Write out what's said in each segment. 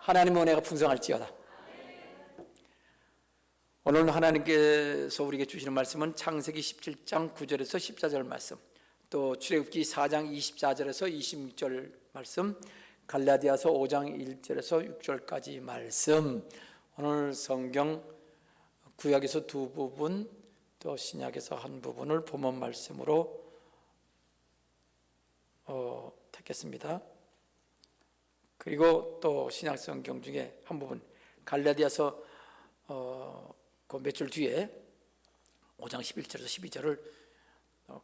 하나님의 은혜가 풍성할지어다. 오늘 하나님께서 우리에게 주시는 말씀은 창세기 17장 9절에서 14절 말씀, 또 출애굽기 4장 24절에서 26절 말씀, 갈라디아서 5장 1절에서 6절까지 말씀. 오늘 성경 구약에서 두 부분, 또 신약에서 한 부분을 본문 말씀으로 택했습니다. 그리고 또 신약 성경 중에 한 부분, 갈라디아서 그 몇 줄 뒤에 5장 11절에서 12절을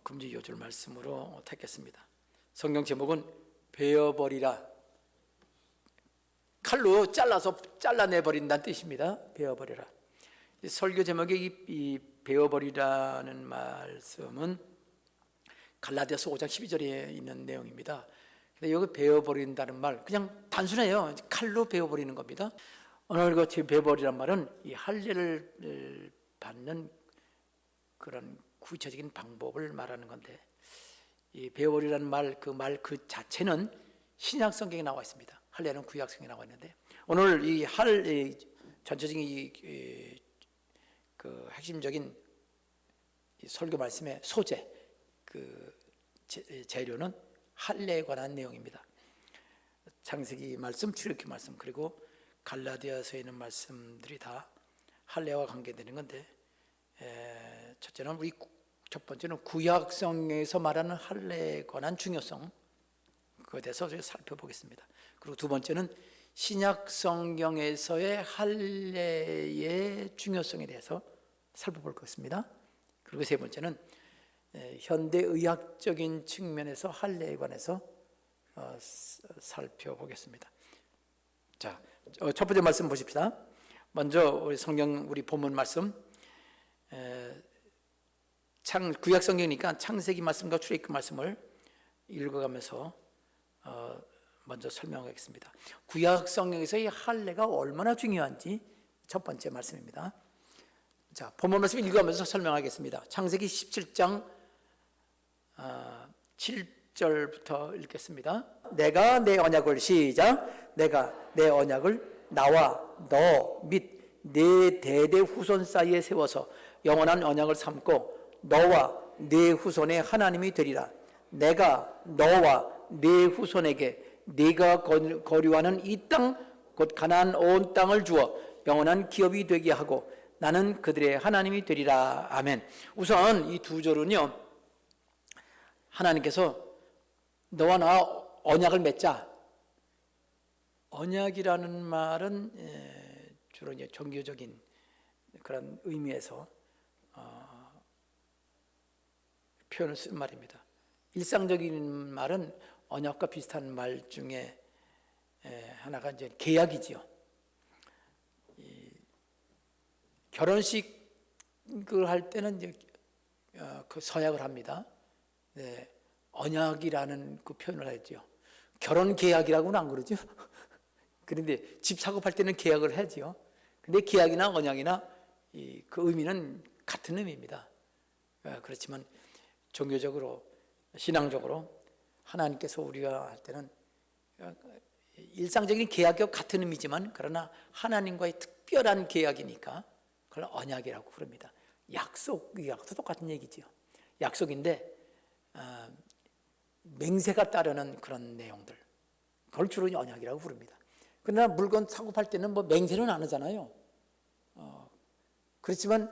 금지 요절 말씀으로 택했습니다. 성경 제목은 베어버리라. 칼로 잘라내버린다는 뜻입니다. 베어버리라. 설교 제목의 이 베어버리라는 말씀은 갈라디아서 5장 12절에 있는 내용입니다. 근데 여기 베어버린다는 말 그냥 단순해요. 칼로 베어버리는 겁니다. 오늘 그 베어버리란 말은 이 할례를 받는 그런 구체적인 방법을 말하는 건데, 이 베어버리라는 말 그 자체는 신약 성경에 나와 있습니다. 할례는 구약 성경에 나와 있는데, 오늘 이 전체적인 그 핵심적인 이 설교 말씀의 소재, 그 재료는 할례에 관한 내용입니다. 창세기 말씀, 출애굽기 말씀, 그리고 갈라디아서에 있는 말씀들이 다 할례와 관계되는 건데, 첫 번째는 구약성에서 말하는 할례에 관한 중요성, 그것에 대해서 살펴보겠습니다. 그리고 두 번째는 신약 성경에서의 할례의 중요성에 대해서 살펴볼 것입니다. 그리고 세 번째는 현대의학적인 측면에서 할례에 관해서 살펴보겠습니다. 자, 첫 번째 말씀 보십시다. 먼저 우리 본문 말씀, 구약 성경이니까 창세기 말씀과 출애굽기 말씀을 읽어가면서 먼저 설명하겠습니다. 구약 성경에서 이 할례가 얼마나 중요한지 첫 번째 말씀입니다. 자, 본문 말씀 읽어가면서 설명하겠습니다. 창세기 17장 7절부터 읽겠습니다. 내가 내 언약을 시작. 내가 내 언약을 나와 너 및 네 대대 후손 사이에 세워서 영원한 언약을 삼고 너와 네 후손의 하나님이 되리라. 내가 너와 네 후손에게 네가 거류하는 이 땅 곧 가나안 온 땅을 주어 영원한 기업이 되게 하고 나는 그들의 하나님이 되리라. 아멘. 우선 이 두 절은요, 하나님께서 너와 나 언약을 맺자. 언약이라는 말은 주로 이제 종교적인 그런 의미에서 표현을 쓴 말입니다. 일상적인 말은 언약과 비슷한 말 중에 하나가 이제 계약이지요. 결혼식을 할 때는 이제 그 서약을 합니다. 네, 언약이라는 그 표현을 하죠. 결혼 계약이라고는 안 그러죠. 그런데 집 사고 팔 때는 계약을 하지요. 근데 계약이나 언약이나 그 의미는 같은 의미입니다. 그렇지만 종교적으로, 신앙적으로 하나님께서 우리가 할 때는 일상적인 계약과 같은 의미지만, 그러나 하나님과의 특별한 계약이니까 그걸 언약이라고 부릅니다. 약속도 똑같은 얘기죠. 약속인데 맹세가 따르는 그런 내용들, 그걸 주로 언약이라고 부릅니다. 그러나 물건 사고 팔 때는 뭐 맹세는 안 하잖아요. 그렇지만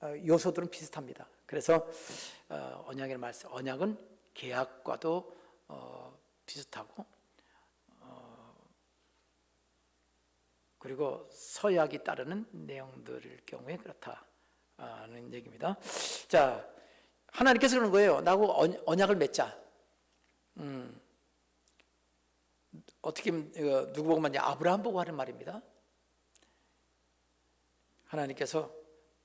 요소들은 비슷합니다. 그래서 언약의 말씀, 언약은 계약과도 비슷하고, 그리고 서약이 따르는 내용들일 경우에 그렇다는 얘기입니다. 자, 하나님께서 그러는 거예요. 나하고 언약을 맺자. 어떻게 누구 보고 말이냐, 아브라함 보고 하는 말입니다. 하나님께서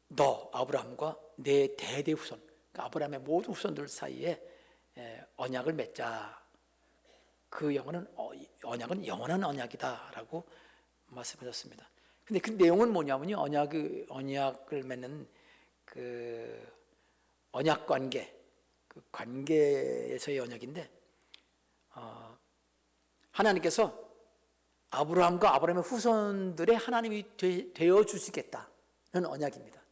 너 아브라함과 내 대대 후손, 그러니까 아브라함의 모든 후손들 사이에 언약을 맺자. 그 언약은 영원한 언약이다라고 말씀하셨습니다. 근데 그 내용은 뭐냐면요, 언약을 맺는 그 언약 관계, 그 관계에서의 언약인데, 하나님께서 아브라함과 아브라함의 후손들의 하나님이 되어 주시겠다는 언약입니다.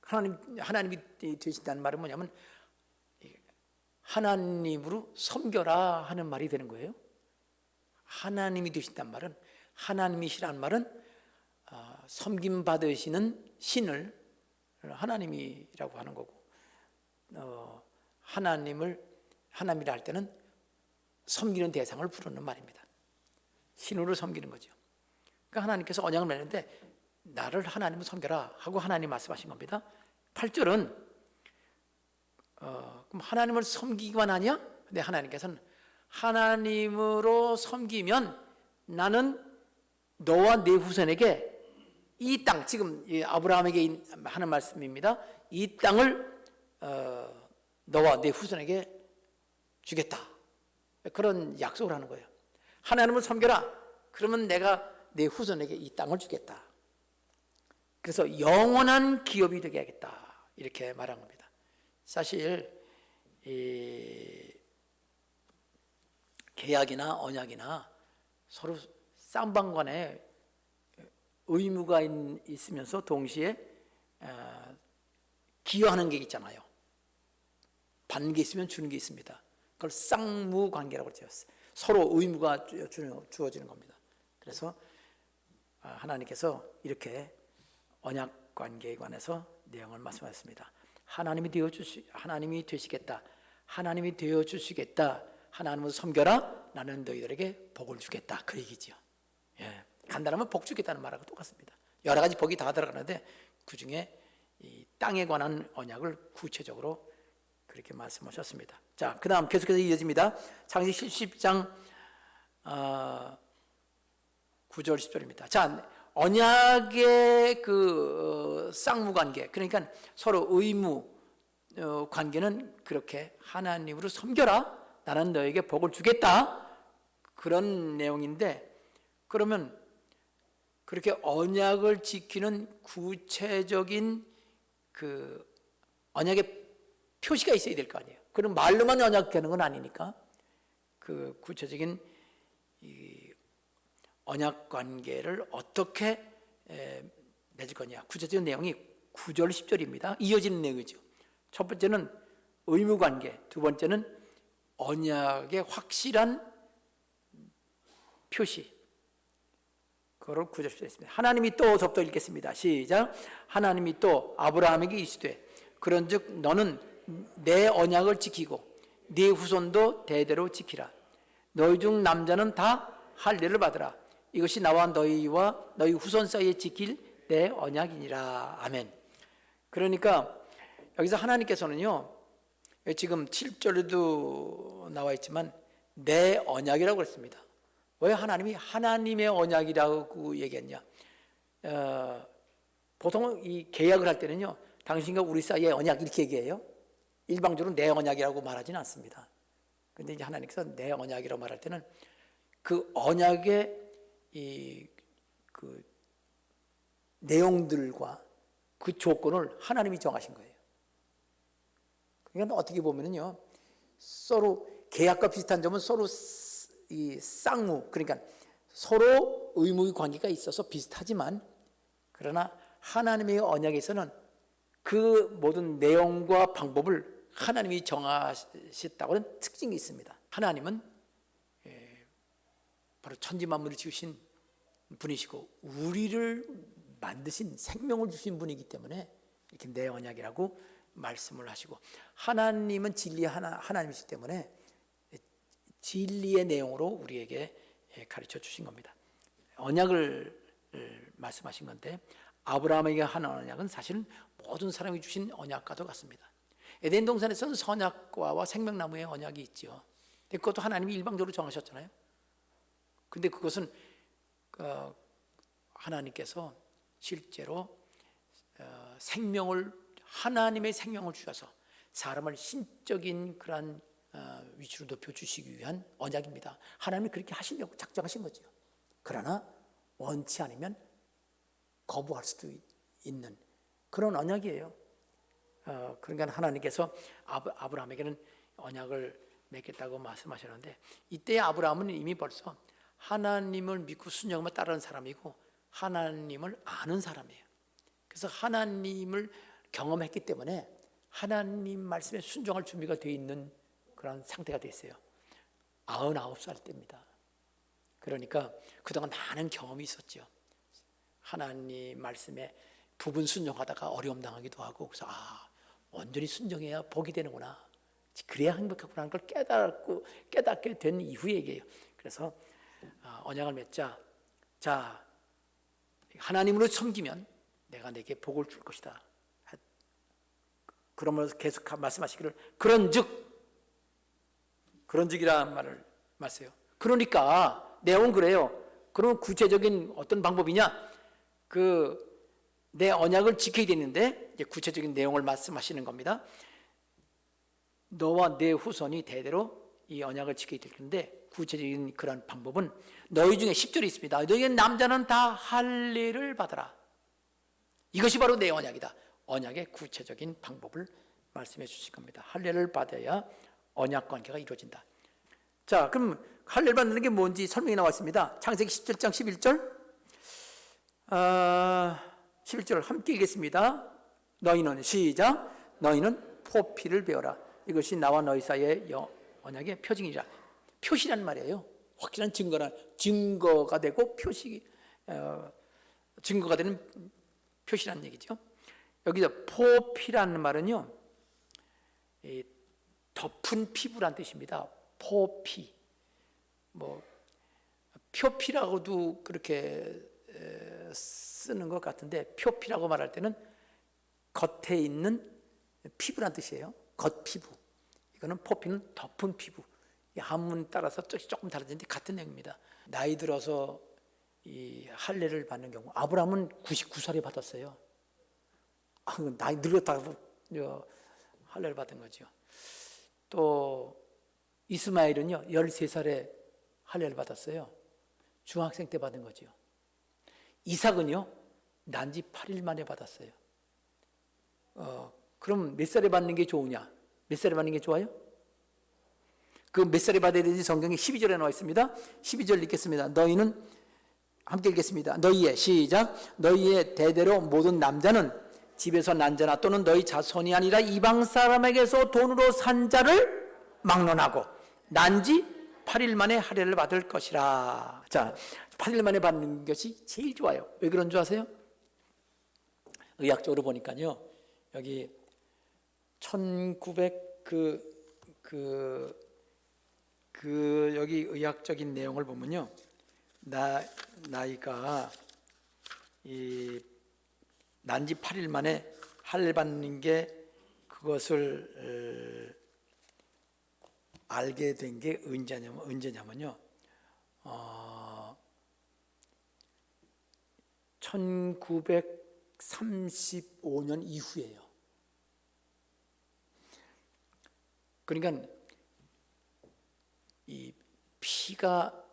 하나님이 되신다는 말은 뭐냐면 하나님으로 섬겨라 하는 말이 되는 거예요. 하나님이 되신다는 말은, 하나님이시라는 말은 섬김 받으시는 신을 하나님이라고 하는 거고, 하나님이라 할 때는 섬기는 대상을 부르는 말입니다. 신으로 섬기는 거죠. 그러니까 하나님께서 언약을 맺는데 나를 하나님을 섬겨라 하고 하나님 말씀하신 겁니다. 8절은 그럼 하나님을 섬기기만 하냐? 근데 하나님께서는 하나님으로 섬기면 나는 너와 네 후손에게 이 땅, 지금 아브라함에게 하는 말씀입니다. 이 땅을 너와 네 후손에게 주겠다. 그런 약속을 하는 거예요. 하나님을 섬겨라. 그러면 내가 내 후손에게 이 땅을 주겠다. 그래서 영원한 기업이 되게 하겠다. 이렇게 말한 겁니다. 사실 이 계약이나 언약이나 서로 쌍방간에 의무가 있으면서 동시에 기여하는 게 있잖아요. 받는 게 있으면 주는 게 있습니다. 그걸 쌍무관계라고 지었어요. 서로 의무가 주어지는 겁니다. 그래서 하나님께서 이렇게 언약관계에 관해서 내용을 말씀하셨습니다. 하나님이 되시겠다. 하나님이 되어 주시겠다. 하나님을 섬겨라. 나는 너희들에게 복을 주겠다. 그 얘기지요. 예. 간단하면 복 주겠다는 말하고 똑같습니다. 여러 가지 복이 다 들어가는데 그 중에 이 땅에 관한 언약을 구체적으로 그렇게 말씀하셨습니다. 자, 그 다음 계속해서 이어집니다. 창세기 10장 9절 10절입니다. 자, 언약의 그 쌍무관계, 그러니까 서로 의무 관계는 그렇게 하나님으로 섬겨라. 나는 너에게 복을 주겠다. 그런 내용인데, 그러면 그렇게 언약을 지키는 구체적인 그 언약의 표시가 있어야 될 거 아니에요. 그럼 말로만 언약하는 건 아니니까 그 구체적인 이 언약 관계를 어떻게 맺을 거냐. 구체적인 내용이 9절 10절입니다. 이어지는 내용이죠. 첫 번째는 의무 관계, 두 번째는 언약의 확실한 표시. 그걸 9절 10절에 있습니다. 하나님이 또 접도 읽겠습니다. 시작. 하나님이 또 아브라함에게 이르시되 그런즉 너는 내 언약을 지키고 네 후손도 대대로 지키라. 너희 중 남자는 다 할례를 받으라. 이것이 나와 너희와 너희 후손 사이에 지킬 내 언약이니라. 아멘. 그러니까 여기서 하나님께서는요, 지금 7절에도 나와 있지만 내 언약이라고 했습니다. 왜 하나님이 하나님의 언약이라고 얘기했냐? 보통 이 계약을 할 때는요, 당신과 우리 사이의 언약 이렇게 얘기해요. 일방적으로 내 언약이라고 말하지는 않습니다. 그런데 이제 하나님께서 내 언약이라고 말할 때는 그 언약의 그 내용들과 그 조건을 하나님이 정하신 거예요. 그러니까 어떻게 보면은요, 서로 계약과 비슷한 점은 서로 이 쌍무, 그러니까 서로 의무의 관계가 있어서 비슷하지만, 그러나 하나님의 언약에서는 그 모든 내용과 방법을 하나님이 정하셨다고는 특징이 있습니다. 하나님은 바로 천지만물을 지으신 분이시고 우리를 만드신 생명을 주신 분이기 때문에 이렇게 내 언약이라고 말씀을 하시고, 하나님은 진리 하나님이시기 때문에 진리의 내용으로 우리에게 가르쳐 주신 겁니다. 언약을 말씀하신 건데, 아브라함에게 하는 언약은 사실은 모든 사람이 주신 언약과도 같습니다. 에덴 동산에서는 선악과와 생명나무의 언약이 있죠. 근데 그것도 하나님이 일방적으로 정하셨잖아요. 근데 그것은 하나님께서 실제로 하나님의 생명을 주셔서 사람을 신적인 그런 위치로 높여주시기 위한 언약입니다. 하나님이 그렇게 하시려고 작정하신 거죠. 그러나 원치 않으면 거부할 수도 있는 그런 언약이에요. 그러니까 하나님께서 아브라함에게는 언약을 맺겠다고 말씀하셨는데, 이때 아브라함은 이미 벌써 하나님을 믿고 순종만 따르는 사람이고 하나님을 아는 사람이에요. 그래서 하나님을 경험했기 때문에 하나님 말씀에 순종할 준비가 되어 있는 그런 상태가 됐어요. 99살 때입니다. 그러니까 그동안 많은 경험이 있었죠. 하나님 말씀에 부분 순종하다가 어려움 당하기도 하고, 그래서 온전히 순종해야 복이 되는구나, 그래야 행복하구나 하는 걸 깨닫게 된 이후의 얘기예요. 그래서 언약을 맺자. 자, 하나님으로 섬기면 내가 내게 복을 줄 것이다. 그러면서 계속 말씀하시기를 그런즉이라는 말을 말씀해요. 그러니까 내용은 그래요. 그럼 구체적인 어떤 방법이냐? 내 언약을 지켜야 되는데 이제 구체적인 내용을 말씀하시는 겁니다. 너와 내 후손이 대대로 이 언약을 지켜야 될 텐데, 구체적인 그런 방법은 너희 중에 10절에 있습니다. 너희 남자는 다 할례를 받아라. 이것이 바로 내 언약이다. 언약의 구체적인 방법을 말씀해 주실 겁니다. 할례를 받아야 언약 관계가 이루어진다. 자, 그럼 할례를 받는 게 뭔지 설명이 나와 있습니다. 창세기 17장 11절 11절 함께 읽겠습니다. 너희는 시작. 너희는 포피를 베어라. 이것이 나와 너희 사이의 언약의 표징이라. 표시란 말이에요. 확실한 증거가 되고 증거가 되는 표시라는 얘기죠. 여기서 포피라는 말은요, 덮은 피부란 뜻입니다. 포피, 표피라고도 그렇게 쓰는 것 같은데, 표피라고 말할 때는 겉에 있는 피부란 뜻이에요. 겉피부. 이거는 포피는 덮은 피부. 한문 따라서 조금 다르는데 같은 내용입니다. 나이 들어서 이 할례를 받는 경우, 아브라함은 99살에 받았어요. 나이 늙었다고 할례를 받은 거죠. 또 이스마엘은요 13살에 할례를 받았어요. 중학생 때 받은 거죠. 이삭은요 난지 8일 만에 받았어요. 그럼 몇 살에 받는 게 좋으냐? 몇 살에 받는 게 좋아요? 그 몇 살에 받아야 되는지 성경에 12절에 나와 있습니다. 12절 읽겠습니다. 너희는 함께 읽겠습니다. 시작. 너희의 대대로 모든 남자는 집에서 난 자나 또는 너희 자손이 아니라 이방 사람에게서 돈으로 산 자를 막론하고 난지 8일 만에 할례를 받을 것이라. 자, 8일 만에 받는 것이 제일 좋아요. 왜 그런 줄 아세요? 의학적으로 보니까요, 여기 1900 여기 의학적인 내용을 보면요, 나이가 이 난지 8일 만에 할례 받는 게, 그것을 알게 된 게 언제냐면요, 1935년 이후예요. 그러니까 이 피가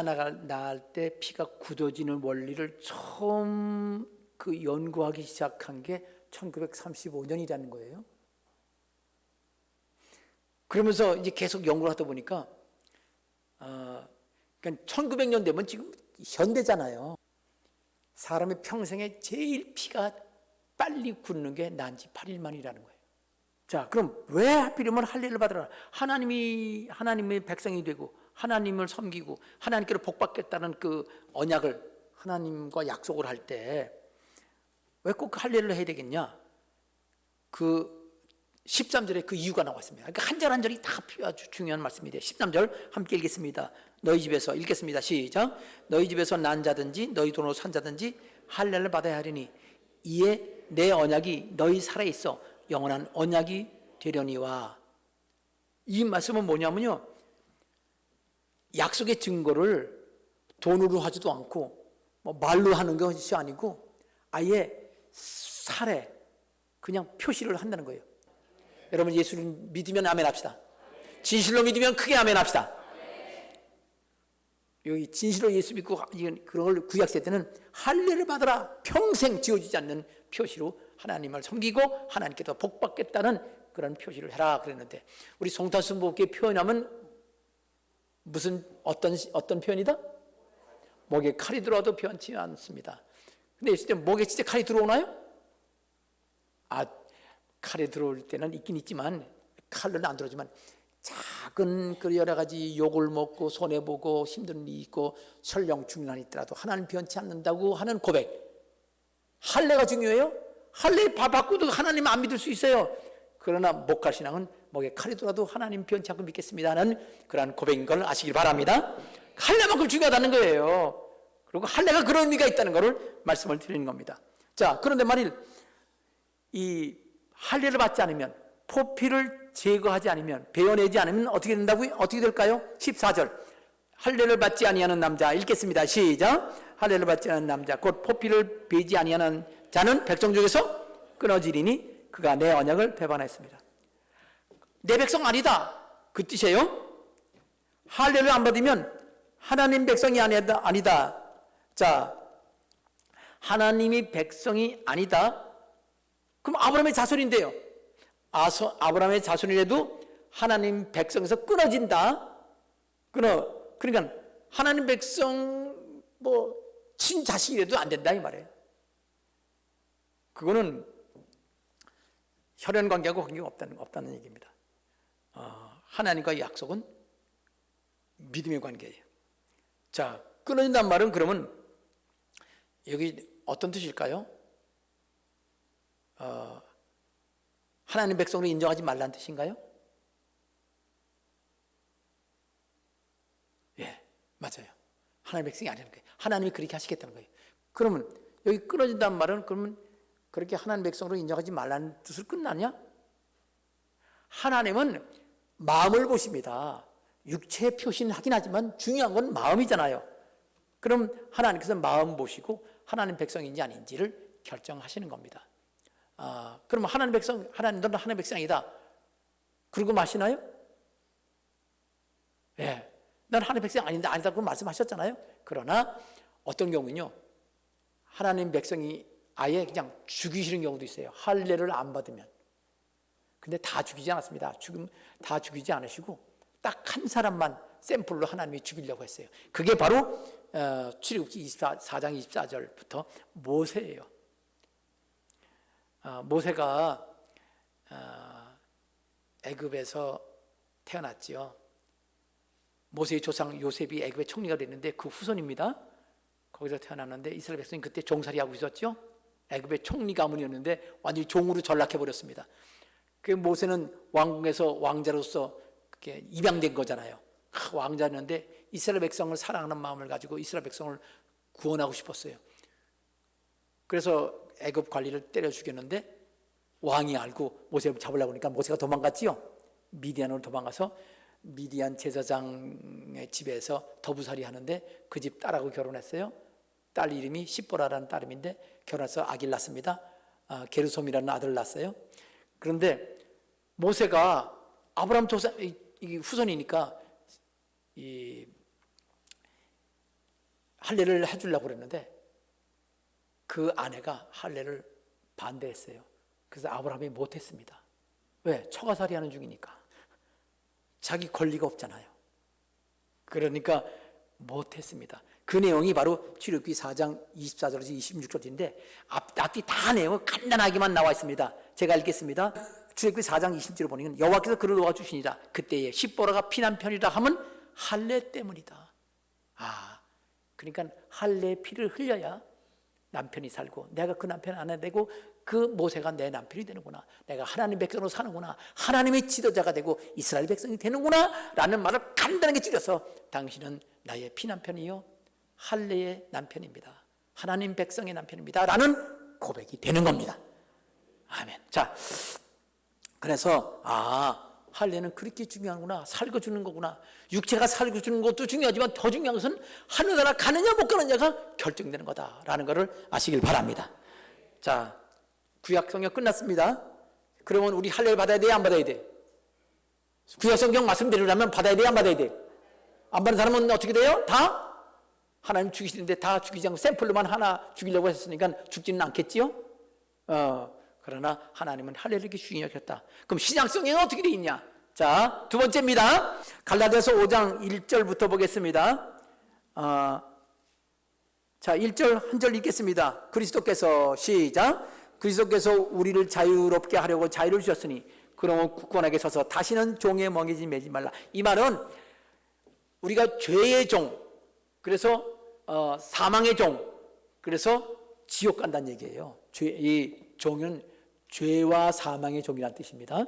나갈 때 피가 굳어지는 원리를 처음 연구하기 시작한 게 1935년이라는 거예요. 그러면서 이제 계속 연구를 하다 보니까 그러니까 1900년 되면 지금 현대잖아요. 사람의 평생에 제일 피가 빨리 굳는 게 난지 8일 만이라는 거예요. 자, 그럼 왜 하필이면 할례를 받으라? 하나님의 백성이 되고 하나님을 섬기고 하나님께로 복받겠다는 그 언약을, 하나님과 약속을 할 때 왜 꼭 할례를 해야 되겠냐? 13절에 그 이유가 나왔습니다. 그러니까 한 절 한 절이 다 아주 중요한 말씀인데, 13절 함께 읽겠습니다. 너희 집에서 읽겠습니다. 시작. 너희 집에서 난 자든지 너희 돈으로 산 자든지 할례를 받아야 하리니 이에 내 언약이 너희 살아있어 영원한 언약이 되려니와. 이 말씀은 뭐냐면요, 약속의 증거를 돈으로 하지도 않고 말로 하는 것이 아니고 아예 살에 그냥 표시를 한다는 거예요. 여러분, 예수를 믿으면 아멘 합시다. 진실로 믿으면 크게 아멘 합시다. 여기 진실로 예수 믿고 그런 걸 구약 세대는 할례를 받아라, 평생 지워지지 않는 표시로 하나님을 섬기고 하나님께서 복받겠다는 그런 표시를 해라 그랬는데, 우리 송탄수목에 표현하면 무슨 어떤 표현이다? 목에 칼이 들어와도 변치 않습니다. 근데 있을 때 목에 진짜 칼이 들어오나요? 칼이 들어올 때는 있긴 있지만 칼은 안 들어오지만 작은 그 여러 가지 욕을 먹고 손해보고 힘든 일이 있고 설령 중난이 있더라도 하나님 변치 않는다고 하는 고백, 할례가 중요해요? 할례 받고도 하나님 안 믿을 수 있어요. 그러나 목갈 신앙은 목에 칼이 들어도 하나님 변치 않고 믿겠습니다 하는 그러한 고백인 걸 아시길 바랍니다. 할례만큼 중요하다는 거예요. 그리고 할례가 그런 의미가 있다는 것을 말씀을 드리는 겁니다. 자, 그런데 만일 이 할례를 받지 않으면, 포피를 제거하지 않으면, 베어내지 않으면 어떻게 된다고요? 어떻게 될까요? 14절, 할례를 받지 아니하는 남자, 읽겠습니다. 시작. 할례를 받지 않은 남자 곧 포피를 베지 아니하는 자는 백성 중에서 끊어지리니 그가 내 언약을 배반했습니다. 내 백성 아니다, 그 뜻이에요. 할례를 안 받으면 하나님 백성이 아니다. 자, 하나님이 백성이 아니다. 그럼 아브라함의 자손인데요. 아브라함의 자손이라도 하나님 백성에서 끊어진다. 그러니까 하나님 백성 친자식이라도 안 된다 이 말이에요. 그거는 혈연 관계하고 관계가 없다는 얘기입니다. 하나님과의 약속은 믿음의 관계예요. 자, 끊어진다는 말은 그러면 여기 어떤 뜻일까요? 하나님 백성으로 인정하지 말라는 뜻인가요? 예, 맞아요. 하나님 백성이 아니라는 거예요. 하나님이 그렇게 하시겠다는 거예요. 그러면 여기 끊어진다는 말은 그러면 그렇게 하나님 백성으로 인정하지 말라는 뜻을 끝나냐? 하나님은 마음을 보십니다. 육체 표시는 하긴 하지만 중요한 건 마음이잖아요. 그럼 하나님께서 마음 보시고 하나님 백성인지 아닌지를 결정하시는 겁니다. 그러면 하나님들은 하나님 백성이다 그러고 마시나요? 예, 난 하나님 백성 아닌데 아니다고 말씀하셨잖아요. 그러나 어떤 경우는요, 하나님 백성이 아예 그냥 죽이시는 경우도 있어요. 할례를 안 받으면. 근데 다 죽이지 않았습니다. 다 죽이지 않으시고 딱 한 사람만 샘플로 하나님이 죽이려고 했어요. 그게 바로 출애굽기 4장 24절부터 모세예요. 모세가 애굽에서 태어났지요. 모세의 조상 요셉이 애굽의 총리가 됐는데 그 후손입니다. 거기서 태어났는데 이스라엘 백성이 그때 종살이하고 있었죠. 애굽의 총리 가문이었는데 완전히 종으로 전락해 버렸습니다. 그 모세는 왕궁에서 왕자로서 그렇게 입양된 거잖아요. 왕자였는데 이스라엘 백성을 사랑하는 마음을 가지고 이스라엘 백성을 구원하고 싶었어요. 그래서 애굽 관리를 때려 죽였는데 왕이 알고 모세를 잡으려고 하니까 모세가 도망갔지요. 미디안으로 도망가서 미디안 제사장의 집에서 더부살이 하는데 그 집 딸하고 결혼했어요. 딸 이름이 시보라라는 딸인데 결혼해서 아기를 낳습니다. 게르솜이라는 아들을 낳았어요. 그런데 모세가 아브라함 후손이니까 이 할례를 해주려고 그랬는데 그 아내가 할례를 반대했어요. 그래서 아브라함이 못했습니다. 왜? 처가살이 하는 중이니까. 자기 권리가 없잖아요. 그러니까 못했습니다. 그 내용이 바로 출애굽기 4장 24절에서 26절인데 앞뒤 다 내용은 간단하게만 나와 있습니다. 제가 읽겠습니다. 출애굽기 4장 20절을 보니까 여호와께서 그를 도와주시니라. 그때에 십보라가 피난편이라 함은 할례 때문이다. 그러니까 할례의 피를 흘려야 남편이 살고 내가 그 남편 안에 되고 그 모세가 내 남편이 되는구나. 내가 하나님 백성으로 사는구나. 하나님의 지도자가 되고 이스라엘 백성이 되는구나 라는 말을 간단하게 줄여서 당신은 나의 피남편이요 할례의 남편입니다. 하나님 백성의 남편입니다 라는 고백이 되는 겁니다. 아멘. 자, 그래서 할례는 그렇게 중요하구나. 살고 주는 거구나. 육체가 살고 주는 것도 중요하지만 더 중요한 것은 하늘나라 가느냐 못 가느냐가 결정되는 거다라는 것을 아시길 바랍니다. 자, 구약 성경 끝났습니다. 그러면 우리 할례를 받아야 돼, 안 받아야 돼? 구약 성경 말씀대로라면 받아야 돼, 안 받아야 돼? 안 받는 사람은 어떻게 돼요? 다 하나님 죽이시는데 다 죽이지 않고 샘플로만 하나 죽이려고 했으니까 죽지는 않겠지요? 그러나 하나님은 할례를 이렇게 중요히 여겼다. 그럼 신약 성경은 어떻게 되어 있냐? 자, 두 번째입니다. 갈라디아서 5장 1절부터 보겠습니다. 자, 1절 한 절 읽겠습니다. 그리스도께서 시작. 그리스도께서 우리를 자유롭게 하려고 자유를 주셨으니 그러면 굳건하게 서서 다시는 종의 멍에지 매지 말라. 이 말은 우리가 죄의 종, 그래서 사망의 종, 그래서 지옥 간다는 얘기예요. 이 종은 죄와 사망의 종이라는 뜻입니다.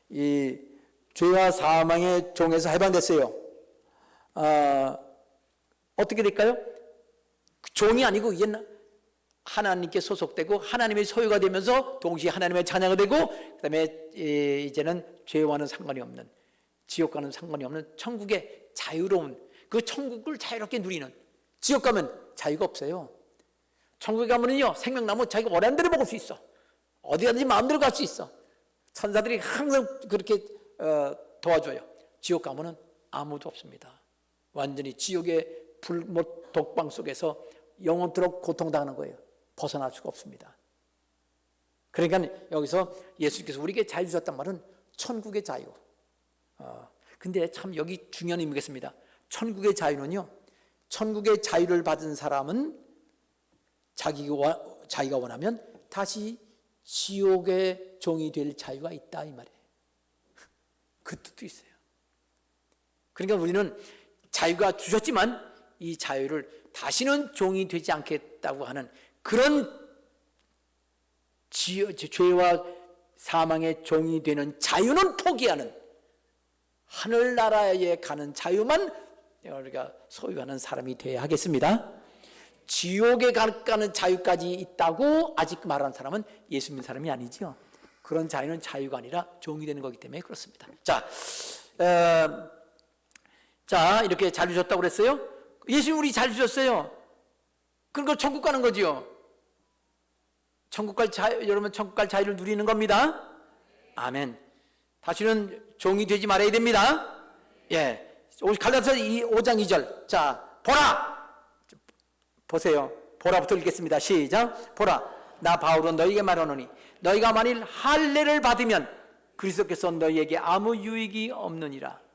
이 죄와 사망의 종에서 해방됐어요. 어떻게 될까요? 종이 아니고 이제 하나님께 소속되고 하나님의 소유가 되면서 동시에 하나님의 자녀가 되고, 그 다음에 이제는 죄와는 상관이 없는, 지옥과는 상관이 없는 천국의 자유로운, 그 천국을 자유롭게 누리는. 지옥 가면 자유가 없어요. 천국에 가면은요, 생명나무 자기가 원하는 대로 먹을 수 있어. 어디 가든지 마음대로 갈 수 있어. 천사들이 항상 그렇게 도와줘요. 지옥 가면은 아무도 없습니다. 완전히 지옥의 불못 독방 속에서 영원토록 고통당하는 거예요. 벗어날 수가 없습니다. 그러니까 여기서 예수님께서 우리에게 자유 주셨단 말은 천국의 자유. 근데 참 여기 중요한 의미겠습니다. 천국의 자유는요, 천국의 자유를 받은 사람은 자기가 원하면 다시 지옥의 종이 될 자유가 있다, 이 말이에요. 그 뜻도 있어요. 그러니까 우리는 자유가 주셨지만 이 자유를 다시는 종이 되지 않겠다고 하는 그런 죄와 사망의 종이 되는 자유는 포기하는, 하늘나라에 가는 자유만 우리가 소유하는 사람이 되어야 하겠습니다. 지옥에 가는 자유까지 있다고 아직 말하는 사람은 예수 믿는 사람이 아니죠. 그런 자유는 자유가 아니라 종이 되는 거기 때문에 그렇습니다. 자, 이렇게 잘 주셨다고 그랬어요. 예수님 우리 잘 주셨어요. 그러니까 천국 가는 거지요. 천국 갈 자유, 여러분 천국 갈 자유를 누리는 겁니다. 아멘. 다시는 종이 되지 말아야 됩니다. 예. 갈라디아서 5장 2절. 자, 보라. 보세요. 보라부터 읽겠습니다. 시작. 보라. 나 바울은 너희에게 말하노니 너희가 만일 할례를 받으면 그리스도께서 너희에게 아무 유익이 없느니라.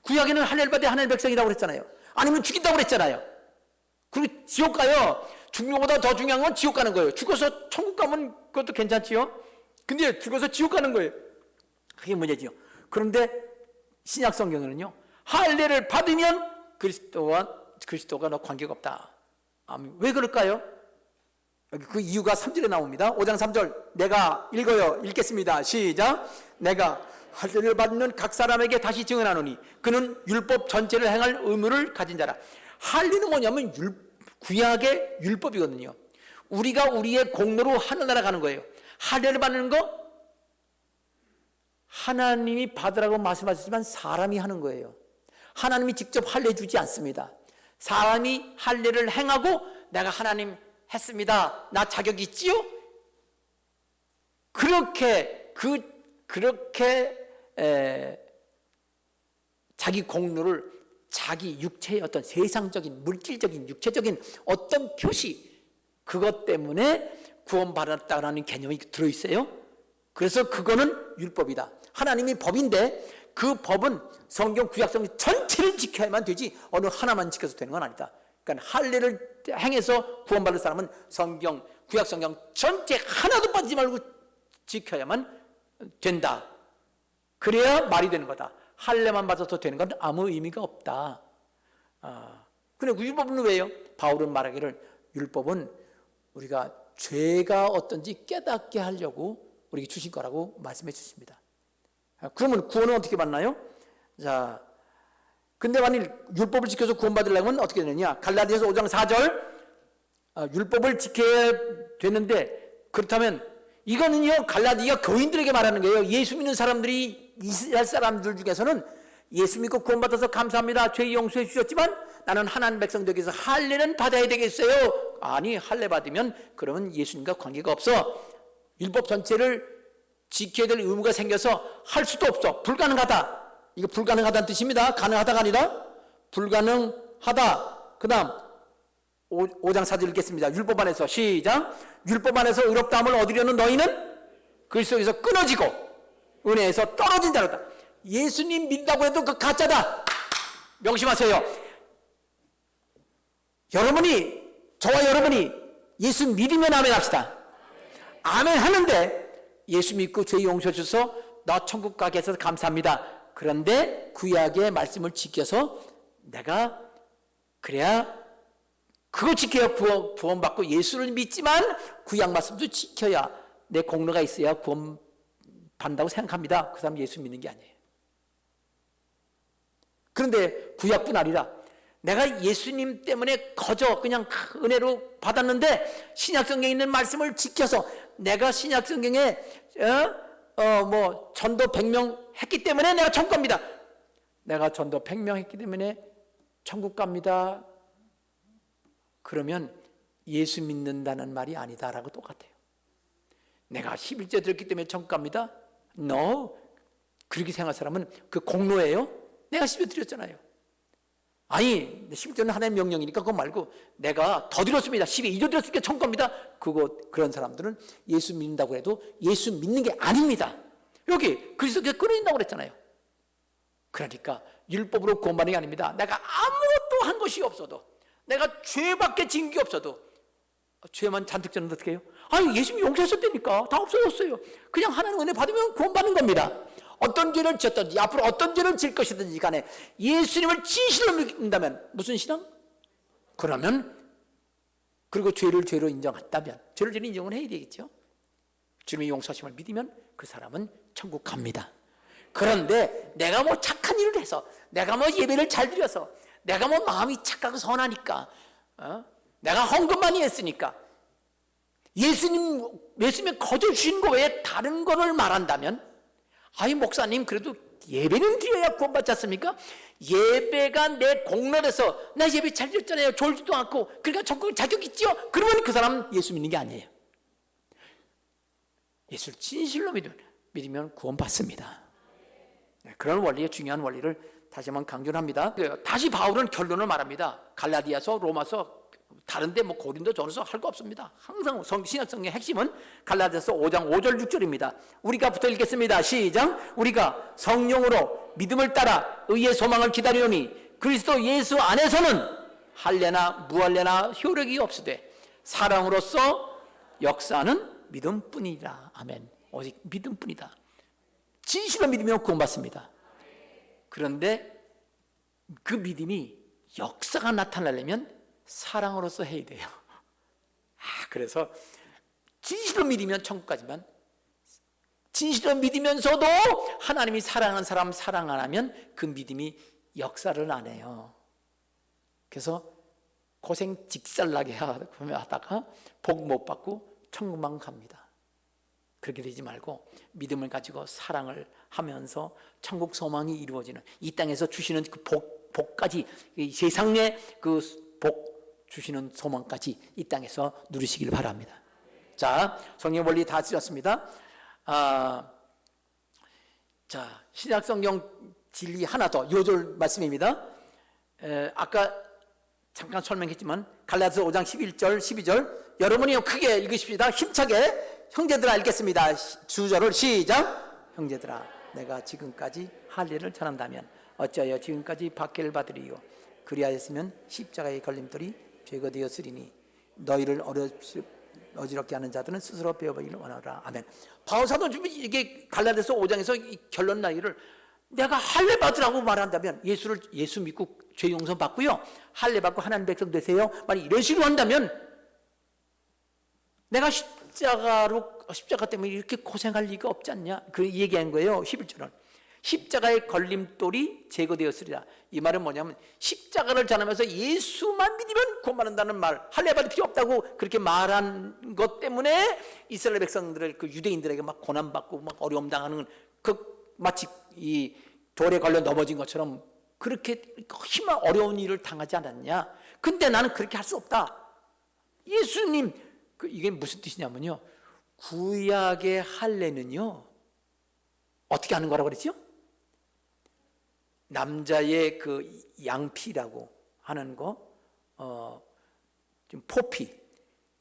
구약에는 할례를 받아야 하나님의 백성이라고 그랬잖아요. 아니면 죽인다고 그랬잖아요. 그리고 지옥 가요. 죽는 것보다 더 중요한 건 지옥 가는 거예요. 죽어서 천국 가면 그것도 괜찮지요. 근데 죽어서 지옥 가는 거예요. 그게 문제지요. 그런데 신약 성경에는요, 할례를 받으면 그리스도가 너 관계가 없다. 왜 그럴까요? 여기 그 이유가 3절에 나옵니다. 5장 3절 내가 읽겠습니다. 시작. 내가 할례를 받는 각 사람에게 다시 증언하노니 그는 율법 전체를 행할 의무를 가진 자라. 할례는 뭐냐면 구약의 율법이거든요. 우리가 우리의 공로로 하늘나라 가는 거예요. 할례를 받는 거 하나님이 받으라고 말씀하셨지만 사람이 하는 거예요. 하나님이 직접 할례 주지 않습니다. 사람이 할례를 행하고 내가 하나님 했습니다. 나 자격 있지요? 그렇게 자기 공로를 자기 육체의 어떤 세상적인 물질적인 육체적인 어떤 표시, 그것 때문에 구원받았다는 개념이 들어있어요. 그래서 그거는 율법이다. 하나님이 법인데 그 법은 성경 구약성경 전체를 지켜야만 되지 어느 하나만 지켜서 되는 건 아니다. 그러니까 할례를 행해서 구원받을 사람은 구약성경 전체 하나도 빠지지 말고 지켜야만 된다. 그래야 말이 되는 거다. 할례만 받아서 되는 건 아무 의미가 없다. 근데 율법은 왜요? 바울은 말하기를 율법은 우리가 죄가 어떤지 깨닫게 하려고 우리에게 주신 거라고 말씀해 주십니다. 그러면 구원은 어떻게 받나요? 자, 근데 만일 율법을 지켜서 구원받으려면 어떻게 되느냐? 갈라디아서 5장 4절 율법을 지켜야 되는데, 그렇다면 이거는요 갈라디아 교인들에게 말하는 거예요. 예수 믿는 사람들이, 이스라엘 사람들 중에서는 예수 믿고 구원받아서 감사합니다, 죄 용서해 주셨지만 나는 하나님 백성 되기 위해서 할례는 받아야 되겠어요? 아니, 할례 받으면 그러면 예수님과 관계가 없어. 율법 전체를 지켜야 될 의무가 생겨서 할 수도 없어. 불가능하다. 이거 불가능하다는 뜻입니다. 가능하다가 아니라 불가능하다. 그 다음 5장 4절 읽겠습니다. 율법 안에서 시작. 율법 안에서 의롭다함을 얻으려는 너희는 그리스도에서 끊어지고 은혜에서 떨어진 자로다. 예수님 믿는다고 해도 그 가짜다. 명심하세요. 저와 여러분이 예수 믿으면 아멘 합시다. 아멘 하는데 예수 믿고 죄 용서해 주셔서 나 천국 가게 해서 감사합니다. 그런데 구약의 말씀을 지켜서 내가 그래야 그거 지켜야 구원받고 예수를 믿지만 구약 말씀도 지켜야 내 공로가 있어야 구원 받는다고 생각합니다. 그 사람 예수 믿는 게 아니에요. 그런데 구약뿐 아니라 내가 예수님 때문에 거저 그냥 은혜로 받았는데 신약성경에 있는 말씀을 지켜서 내가 신약성경에 전도 100명 했기 때문에 내가 천국 갑니다. 내가 전도 100명 했기 때문에 천국 갑니다. 그러면 예수 믿는다는 말이 아니다라고 똑같아요. 내가 11조 드렸기 때문에 천국 갑니다. No. 그렇게 생각할 사람은 그 공로예요. 내가 11조 드렸잖아요. 아니 11조는 하나님의 명령이니까 그거 말고 내가 더 드렸습니다. 12조 드렸으니까 천국 갑니다. 그런 사람들은 예수 믿는다고 해도 예수 믿는 게 아닙니다. 여기 그리스도께 끊어진다고 그랬잖아요. 그러니까 율법으로 구원받는 게 아닙니다. 내가 아무것도 한 것이 없어도 내가 죄밖에 지은 게 없어도 죄만 잔뜩 졌는데 어떻게 해요? 아니 예수님이 용서하셨다니까 다 없어졌어요. 그냥 하나님 은혜 받으면 구원받는 겁니다. 어떤 죄를 지었든지 앞으로 어떤 죄를 지을 것이든지 간에 예수님을 진실로 믿는다면 무슨 신앙? 그러면 그리고 죄를 죄로 인정했다면 죄를 죄로 인정을 해야 되겠죠. 주님의 용서하심을 믿으면 그 사람은 천국 갑니다. 그런데 내가 뭐 착한 일을 해서 내가 뭐 예배를 잘 드려서 내가 뭐 마음이 착하고 선하니까 내가 헌금 많이 했으니까 예수님이 거저 주신 거 외에 다른 거를 말한다면 아이 목사님 그래도 예배는 드려야 구원받지 않습니까? 예배가 내 공로라서 나 예배 잘 드렸잖아요. 졸지도 않고 그러니까 천국 자격 있죠? 그러면 그 사람은 예수 믿는 게 아니에요. 예수를 진실로 믿으면 구원받습니다. 그런 원리의 중요한 원리를 다시 한번 강조를 합니다. 다시 바울은 결론을 말합니다. 갈라디아서, 로마서, 다른데 뭐 고린도, 전서 할 거 없습니다. 항상 신약성경의 핵심은 갈라디아서 5장 5절 6절입니다. 우리가 붙어 읽겠습니다. 시작. 우리가 성령으로 믿음을 따라 의의 소망을 기다리노니 그리스도 예수 안에서는 할례나 무할례나 효력이 없으되 사랑으로서 역사는 믿음뿐이라. 아멘. 오직 믿음뿐이다. 진실로 믿으면 구원받습니다. 그런데 그 믿음이 역사가 나타나려면 사랑으로서 해야 돼요. 그래서 진실로 믿으면 천국 가지만 진실로 믿으면서도 하나님이 사랑하는 사람 사랑 안 하면 그 믿음이 역사를 안 해요. 그래서 고생 직살나게 하다가 복 못 받고 천국만 갑니다. 그렇게 되지 말고 믿음을 가지고 사랑을 하면서 천국 소망이 이루어지는 이 땅에서 주시는 그 복까지 세상에 그 복 주시는 소망까지 이 땅에서 누리시길 바랍니다. 자, 성경 원리 다 드렸습니다. 자, 신약성경 진리 하나 더 요절 말씀입니다. 아까 잠깐 설명했지만 갈라디아서 5장 11절 12절 여러분이 크게 읽으십시다. 힘차게 형제들아 읽겠습니다. 주절을 시작. 형제들아 내가 지금까지 할례를 전한다면 어찌하여 지금까지 박해를 받으리요. 그리하였으면 십자가의 걸림돌이 죄가 되었으리니 너희를 어지럽게 하는 자들은 스스로 배워보기를 원하라. 아멘. 바울 사도 이게 갈라디아서 5장에서 이 결론 나기를 내가 할례 받으라고 말한다면 예수 믿고 죄 용서 받고요. 할례 받고 하나님 백성 되세요. 만약 이런 식으로 한다면 내가 십자가 때문에 이렇게 고생할 리가 없지 않냐? 그 얘기한 거예요. 11절은 십자가의 걸림돌이 제거되었으리라. 이 말은 뭐냐면 십자가를 전하면서 예수만 믿으면 구원받는다는 말, 할례 받을 필요 없다고 그렇게 말한 것 때문에 이스라엘 백성들을 그 유대인들에게 막 고난받고 막 어려움 당하는 그 마치 이 돌에 걸려 넘어진 것처럼 그렇게 심한 어려운 일을 당하지 않았냐? 근데 나는 그렇게 할 수 없다. 예수님 이게 무슨 뜻이냐면요. 구약의 할례는요. 어떻게 하는 거라고 그랬죠? 남자의 그 양피라고 하는 거 지금 포피,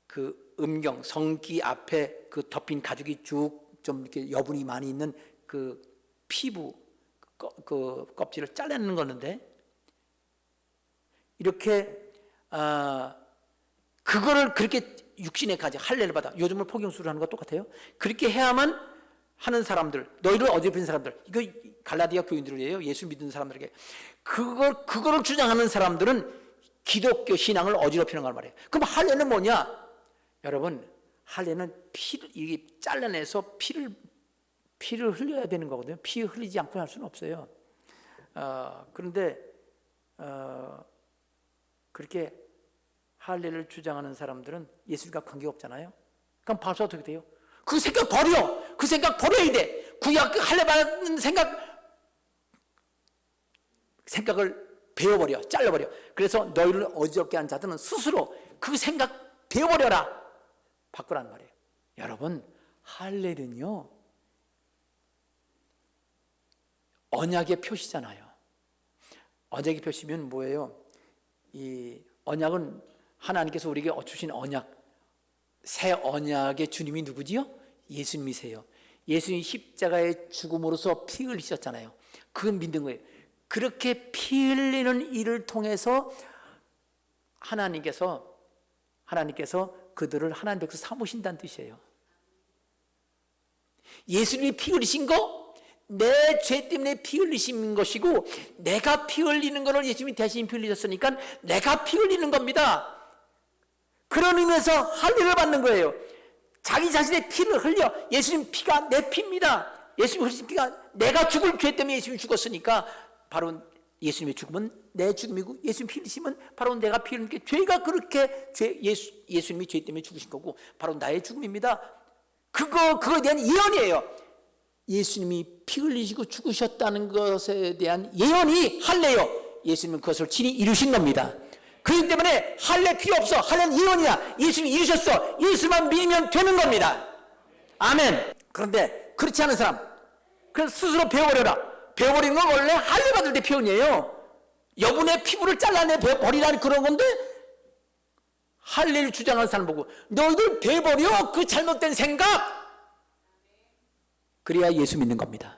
그 음경, 성기 앞에 그 덮인 가죽이 쭉 좀 이렇게 여분이 많이 있는 그 피부, 그 껍질을 잘라내는 거는데, 이렇게 그거를 그렇게 육신에 가지 할례를 받아. 요즘은 포경수를 하는 거 똑같아요. 그렇게 해야만 하는 사람들, 너희를 어지럽힌 사람들, 이거 갈라디아 교인들이에요. 예수 믿는 사람들에게 그거를 주장하는 사람들은 기독교 신앙을 어지럽히는 걸 말해요. 그럼 할례는 뭐냐? 여러분, 할례는 피를 이게 잘라내서 피를 흘려야 되는 거거든요. 피 흘리지 않고 할 수는 없어요. 그런데 그렇게 할례를 주장하는 사람들은 예수님과 관계가 없잖아요. 그럼 봐서 어떻게 돼요? 그 생각 버려! 그 생각 버려야 돼! 구약 할례 받는 생각을 베어버려, 잘라버려. 그래서 너희를 어지럽게 하는 자들은 스스로 그 생각 베어버려라! 바꾸라는 말이에요. 여러분, 할례는요, 언약의 표시잖아요. 언약의 표시면 뭐예요? 이 언약은 하나님께서 우리에게 주신 언약, 새 언약의 주님이 누구지요? 예수님이세요. 예수님이 십자가의 죽음으로써 피 흘리셨잖아요. 그건 믿는 거예요. 그렇게 피 흘리는 일을 통해서 하나님께서 그들을 하나님 백성 삼으신다는 뜻이에요. 예수님이 피 흘리신 거, 내 죄 때문에 피 흘리신 것이고, 내가 피 흘리는 것을 예수님이 대신 피 흘리셨으니까 내가 피 흘리는 겁니다. 그런 의미에서 할례를 받는 거예요. 자기 자신의 피를 흘려. 예수님 피가 내 피입니다. 예수님 흘리신 피가, 내가 죽을 죄 때문에 예수님이 죽었으니까 바로 예수님의 죽음은 내 죽음이고, 예수님 피 흘리시면 바로 내가 피 흘리는 게, 죄가 그렇게 예수님이 죄 때문에 죽으신 거고 바로 나의 죽음입니다. 그거에 대한 예언이에요. 예수님이 피 흘리시고 죽으셨다는 것에 대한 예언이 할례요. 예수님은 그것을 친히 이루신 겁니다. 그렇기 때문에 할례 필요 없어. 할례는 예언이야. 예수님이 이루셨어. 예수만 믿으면 되는 겁니다. 아멘. 그런데 그렇지 않은 사람, 그래서 스스로 배워버려라. 배워버리는 건 원래 할례 받을 때 표현이에요. 여분의 피부를 잘라내 버리라는 그런 건데, 할례를 주장하는 사람 보고 너희들 배워버려, 그 잘못된 생각. 그래야 예수 믿는 겁니다.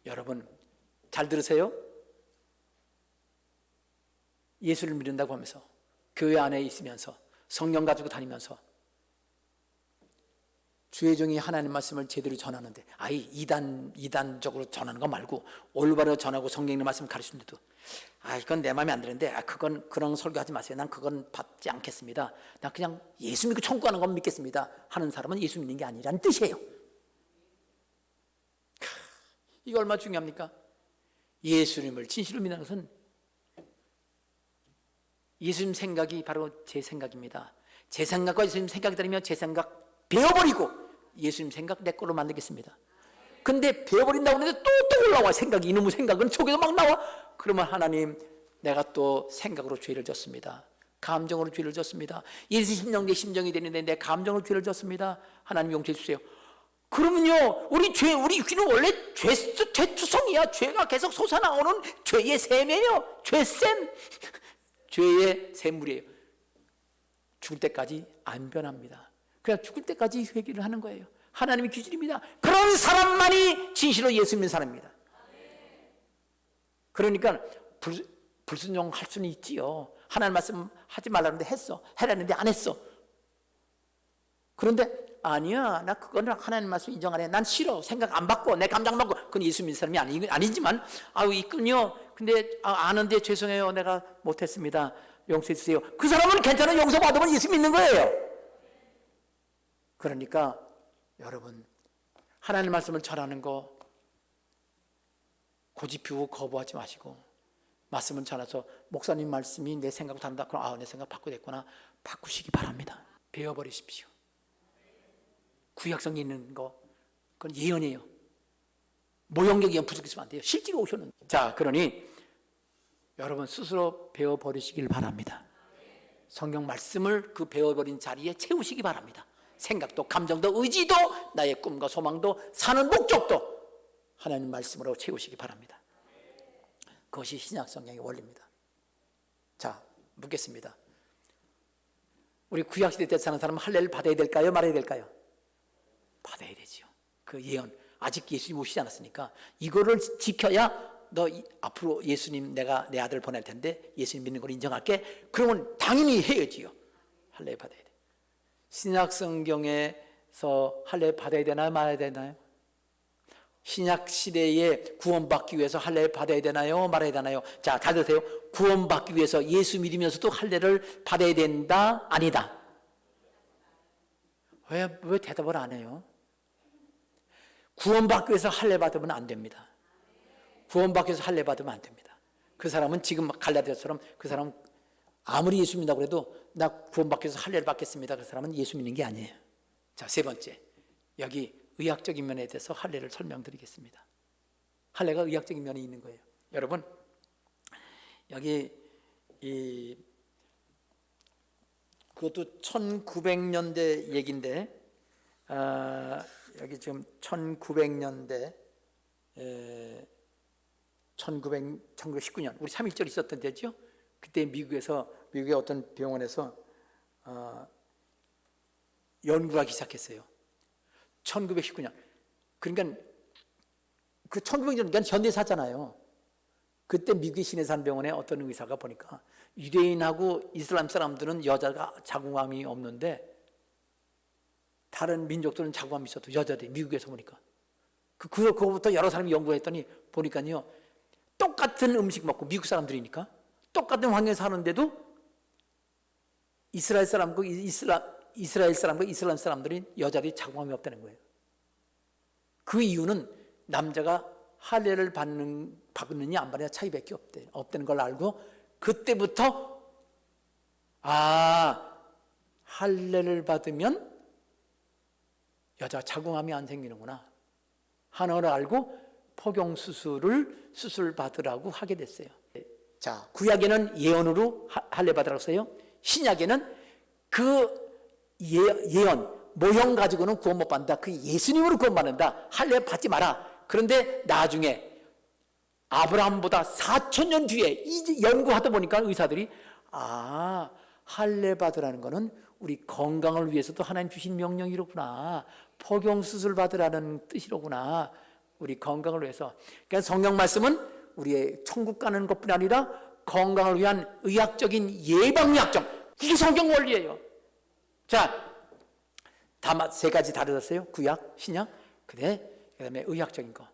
여러분, 잘 들으세요. 예수를 믿는다고 하면서 교회 안에 있으면서 성령 가지고 다니면서 주의 종이 하나님 말씀을 제대로 전하는데, 이단적으로 전하는 거 말고 올바로 전하고 성경의 말씀을 가르치는데도 이건 내 마음에 안 드는데 그건 그런 설교하지 마세요. 난 그건 받지 않겠습니다. 난 그냥 예수 믿고 천국 가는 건 믿겠습니다 하는 사람은 예수 믿는 게 아니라는 뜻이에요. 이거 얼마나 중요합니까? 예수님을 진실로 믿는 것은, 예수님 생각이 바로 제 생각입니다. 제 생각과 예수님 생각이 다르면 제 생각 베어버리고 예수님 생각 내 거로 만들겠습니다. 근데 베어버린다고 하는데 또 올라와. 생각이, 이놈의 생각은 속에서 막 나와. 그러면 하나님, 내가 또 생각으로 죄를 졌습니다. 감정으로 죄를 졌습니다. 예수 심령 내 심정이 되는데 내 감정으로 죄를 졌습니다. 하나님 용서해 주세요. 그러면요, 우리 육신은 원래 죄투성이야. 죄가 계속 솟아나오는 죄의 샘이에요. 죄샘. 죄의 샘물이에요. 죽을 때까지 안 변합니다. 그냥 죽을 때까지 회개를 하는 거예요. 하나님의 기준입니다. 그런 사람만이 진실로 예수 믿는 사람입니다. 그러니까 불순종할 수는 있지요. 하나님 말씀 하지 말라는데 했어. 해라는데 안 했어. 그런데 아니야, 나 그거는 하나님 말씀 인정 안 해. 난 싫어. 생각 안 바꿔. 내 감정 바꿔. 그건 예수 믿는 사람이 아니지만, 있군요. 근데 아는데 죄송해요. 내가 못했습니다. 용서해 주세요. 그 사람은 괜찮아. 용서 받으면 예수 믿는 거예요. 그러니까 여러분, 하나님 말씀을 전하는 거 고집 피우고 거부하지 마시고, 말씀을 전해서 목사님 말씀이 내 생각을 다른다. 그럼 내 생각 바꾸겠구나. 바꾸시기 바랍니다. 배워버리십시오. 구약성에 있는 거, 그건 예언이에요. 모형적 예언 부족해서는 안 돼요. 실제로 오셨는. 자, 그러니 여러분 스스로 배워버리시길 바랍니다. 성경 말씀을 그 배워버린 자리에 채우시기 바랍니다. 생각도, 감정도, 의지도, 나의 꿈과 소망도, 사는 목적도 하나님 말씀으로 채우시기 바랍니다. 그것이 신약 성경의 원리입니다. 자, 묻겠습니다. 우리 구약시대 때 사는 사람은 할례를 받아야 될까요? 말아야 될까요? 받아야 되지요. 그 예언, 아직 예수님 오시지 않았으니까 이거를 지켜야 너 앞으로 예수님 내가 내 아들 보낼 텐데 예수님 믿는 걸 인정할게. 그러면 당연히 해야지요. 할례 받아야 돼. 신약 성경에서 할례 받아야 되나요? 말아야 되나요? 신약 시대에 구원받기 위해서 할례 받아야 되나요? 말아야 되나요? 자, 잘 들으세요. 구원받기 위해서 예수 믿으면서도 할례를 받아야 된다? 아니다? 왜 대답을 안 해요? 구원받기 위해서 할례 받으면 안 됩니다. 구원받기 위해서 할례 받으면 안 됩니다. 그 사람은 지금 갈라디아처럼 그 사람은 아무리 예수 믿는다고 해도 나 구원받기 위해서 할례를 받겠습니다. 그 사람은 예수 믿는 게 아니에요. 자, 세 번째. 여기 의학적인 면에 대해서 할례를 설명드리겠습니다. 할례가 의학적인 면이 있는 거예요. 여러분, 여기 그것도 1900년대 얘기인데, 여기 지금 1900년대 1919년 우리 3.1절 있었던 때죠. 그때 미국의 어떤 병원에서 연구하기 시작했어요. 1919년. 그러니까 그 1900년 현대사잖아요. 그때 미국의 시내산 병원에 어떤 의사가 보니까 유대인하고 이슬람 사람들은 여자가 자궁암이 없는데 다른 민족들은 자궁암이 있어도 여자들이 미국에서 보니까 그거부터 여러 사람이 연구했더니 보니까요, 똑같은 음식 먹고 미국 사람들이니까 똑같은 환경에 사는데도 이스라엘 사람과 이슬람 사람들이 여자들이 자궁암이 없다는 거예요. 그 이유는 남자가 할례를 받느냐 안 받느냐 차이밖에 없다는 걸 알고 그때부터 할례를 받으면 여자가 자궁암이 안 생기는구나 하는 걸 알고 포경 수술 받으라고 하게 됐어요. 자, 구약에는 예언으로 할례 받으라고 써요. 신약에는 그 예언 모형 가지고는 구원 못 받는다. 그 예수님으로 구원 받는다. 할례 받지 마라. 그런데 나중에 아브라함보다 4,000년 뒤에 이제 연구하다 보니까 의사들이 할례 받으라는 거는 우리 건강을 위해서도 하나님 주신 명령이로구나. 포경 수술 받으라는 뜻이로구나. 우리 건강을 위해서. 그러니까 성경 말씀은 우리의 천국 가는 것뿐이 아니라 건강을 위한 의학적인 예방약점. 이게 성경 원리예요. 자, 세 가지 다르셨어요. 구약, 신약. 그다음에 의학적인 거.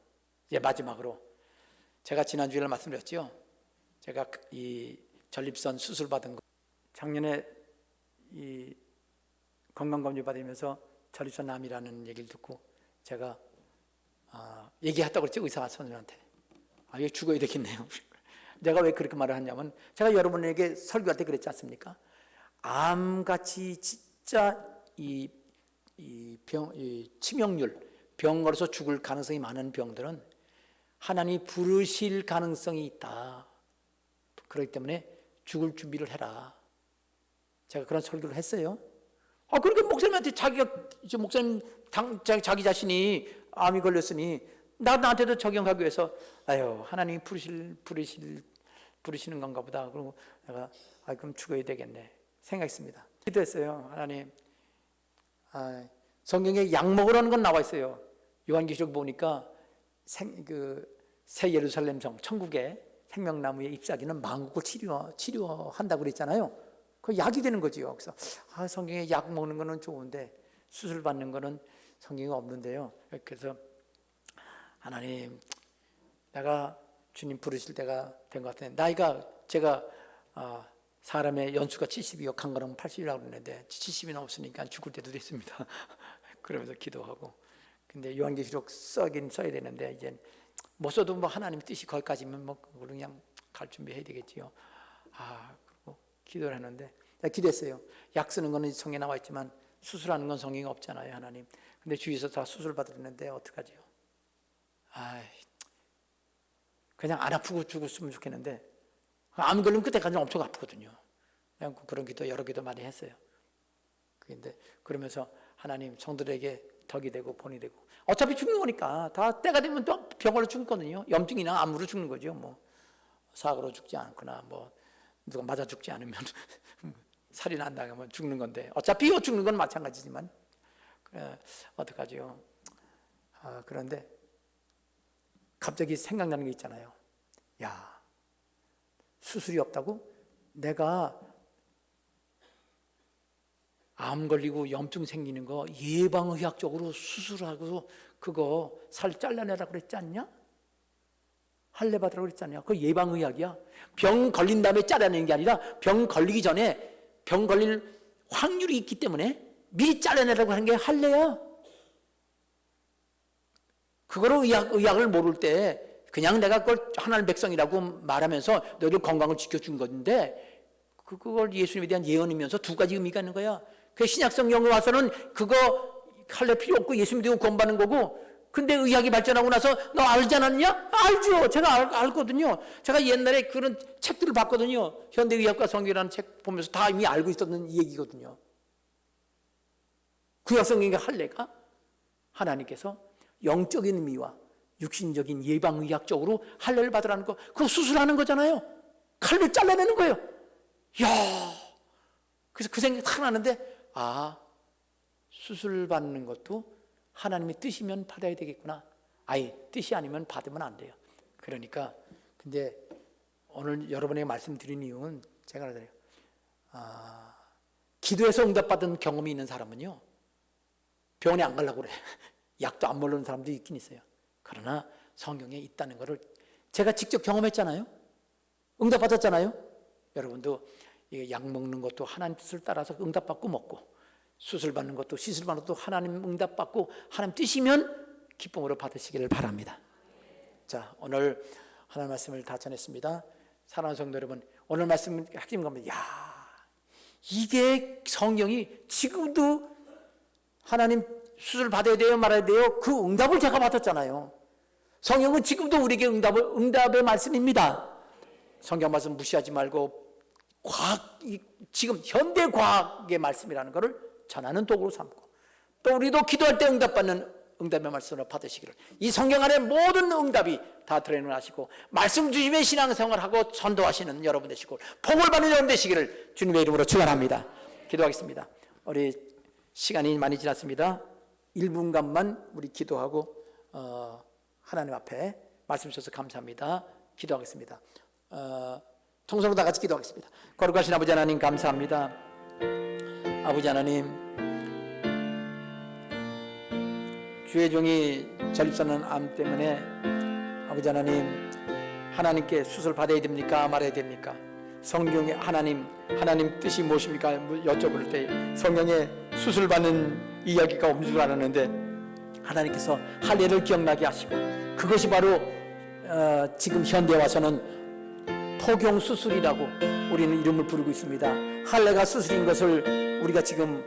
이제 마지막으로 제가 지난주에 말씀드렸죠. 제가 이 전립선 수술 받은 거 작년에 이 건강검진 받으면서 전립선 암이라는 얘기를 듣고 제가 얘기했다고 그랬죠. 의사 선생님한테. 이거 죽어야 되겠네요. 내가 왜 그렇게 말을 하냐면 제가 여러분에게 설교할 때 그랬지 않습니까? 암같이 진짜 이 치명률, 병 걸려서 죽을 가능성이 많은 병들은 하나님이 부르실 가능성이 있다. 그렇기 때문에 죽을 준비를 해라. 제가 그런 설교를 했어요. 그러니까 목사님한테 목사님 자기 자신이 암이 걸렸으니 나한테도 적용하기 위해서 하나님이 부르시는 건가 보다. 그리고 내가 그럼 죽어야 되겠네 생각했습니다. 기도했어요. 하나님, 성경에 약 먹으라는 건 나와 있어요. 요한계시록 보니까 새 예루살렘 성 천국의 생명나무에 잎사귀는 만국을 치료한다고 그랬잖아요. 그 약이 되는 거지요. 그래서 성경에 약 먹는 거는 좋은데 수술 받는 거는 성경에 없는데요. 그래서 하나님, 내가 주님 부르실 때가 된 것 같은데 나이가 제가 사람의 연수가 70이요 강건하면 80이라고 그러는데 70이 넘었으니까 죽을 때도 됐습니다. 그러면서 기도하고 근데 요한계시록 써야 되는데 이제 못 써도 하나님 뜻이 거기까지면 그냥 갈 준비해야 되겠지요. 그리고 기도를 하는데 기도했어요. 약 쓰는 거는 성경에 나와 있지만 수술하는 건 성경에 없잖아요. 하나님. 근데 주위에서 다 수술 받았는데 어떡하지요? 그냥 안 아프고 죽었으면 좋겠는데 암 걸리면 그때까지 엄청 아프거든요. 그냥 그런 기도 여러 기도 많이 했어요. 그런데 그러면서 하나님 성도들에게 덕이 되고 본이 되고 어차피 죽는 거니까 다 때가 되면 또 병으로 죽거든요. 염증이나 암으로 죽는 거죠. 사고로 죽지 않거나 누가 맞아 죽지 않으면 살인 안 당하면 죽는 건데 어차피 죽는 건 마찬가지지만 어떡하죠? 그런데 갑자기 생각나는 게 있잖아요. 야, 수술이 없다고? 내가 암 걸리고 염증 생기는 거 예방의학적으로 수술하고 그거 살 잘라내라고 그랬지 않냐? 할례 받으라고 그랬지 않냐? 그거 예방의학이야. 병 걸린 다음에 잘라내는 게 아니라 병 걸리기 전에 병 걸릴 확률이 있기 때문에 미리 잘라내라고 하는 게 할례야. 그거로 의학을 모를 때 그냥 내가 그걸 하나님 백성이라고 말하면서 너희들 건강을 지켜준 건데 그걸 예수님에 대한 예언이면서 두 가지 의미가 있는 거야. 그 신약성경에 와서는 그거 할례 필요 없고 예수님 되고 구원받는 거고, 근데 의학이 발전하고 나서 너 알지 않았냐? 알죠. 제가 알거든요. 제가 옛날에 그런 책들을 봤거든요. 현대의학과 성경이라는 책 보면서 다 이미 알고 있었던 얘기거든요. 구약성경의 할례가 하나님께서 영적인 의미와 육신적인 예방의학적으로 할례를 받으라는 거, 그거 수술하는 거잖아요. 칼로 잘라내는 거예요. 이야, 그래서 그 생각이 탁 나는데, 수술 받는 것도 하나님의 뜻이면 받아야 되겠구나. 아예 뜻이 아니면 받으면 안 돼요. 그러니까 근데 오늘 여러분에게 말씀드린 이유는 제가 그래요. 기도해서 응답받은 경험이 있는 사람은요, 병원에 안 가려고 그래. 약도 안 먹는 사람도 있긴 있어요. 그러나 성경에 있다는 것을 제가 직접 경험했잖아요. 응답받았잖아요. 여러분도 약 먹는 것도 하나님 뜻을 따라서 응답받고 먹고, 수술 받는 것도 시술 받는 것도 하나님 응답받고 하나님 뜻이면 기쁨으로 받으시기를 바랍니다. 자, 오늘 하나님 말씀을 다 전했습니다. 사랑하는 성도 여러분, 오늘 말씀은 핵심 겁니다. 이게 성경이 지금도 하나님 수술 받아야 돼요 말아야 돼요, 그 응답을 제가 받았잖아요. 성경은 지금도 우리에게 응답의 말씀입니다. 성경 말씀 무시하지 말고 지금 현대 과학의 말씀이라는 것을 전하는 도구로 삼고, 또 우리도 기도할 때 응답받는 응답의 말씀을 받으시기를, 이 성경 안에 모든 응답이 다 들어있는 하시고 말씀 주심의 신앙생활하고 전도하시는 여러분 되시고 복을 받는 여러분 되시기를 주님의 이름으로 축원합니다. 기도하겠습니다. 우리 시간이 많이 지났습니다. 1분간만 우리 기도하고 하나님 앞에 말씀 주셔서 감사합니다. 기도하겠습니다. 통성으로 다 같이 기도하겠습니다. 거룩하신 아버지 하나님 감사합니다. 아버지 하나님, 주의 종이 전립선암 암 때문에 아버지 하나님, 하나님께 수술 받아야 됩니까 말아야 됩니까? 성경에 하나님 뜻이 무엇입니까 여쭤볼 때 성경에 수술 받는 이야기가 없는 줄 알았는데 하나님께서 할례를 기억나게 하시고, 그것이 바로 지금 현대에 와서는 포경 수술이라고 우리는 이름을 부르고 있습니다. 할례가 수술인 것을 우리가 지금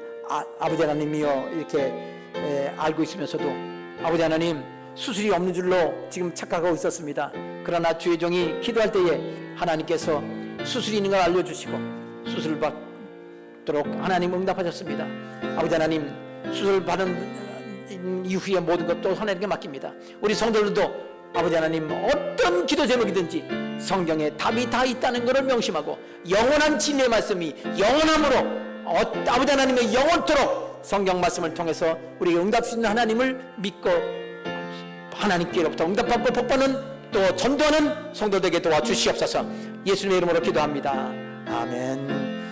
아버지 하나님이여 이렇게 알고 있으면서도 아버지 하나님, 수술이 없는 줄로 지금 착각하고 있었습니다. 그러나 주의 종이 기도할 때에 하나님께서 수술이 있는 걸 알려주시고 수술을 받도록 하나님 응답하셨습니다. 아버지 하나님, 수술 받은 이후에 모든 것도 하나님께 맡깁니다. 우리 성도들도 아버지 하나님, 어떤 기도 제목이든지 성경에 답이 다 있다는 것을 명심하고 영원한 진리의 말씀이 영원함으로 아버지 하나님의 영원토록 성경 말씀을 통해서 우리가 응답 주시는 하나님을 믿고 하나님께로부터 응답받고 복받는 또 전도하는 성도들에게 도와주시옵소서. 예수님의 이름으로 기도합니다. 아멘.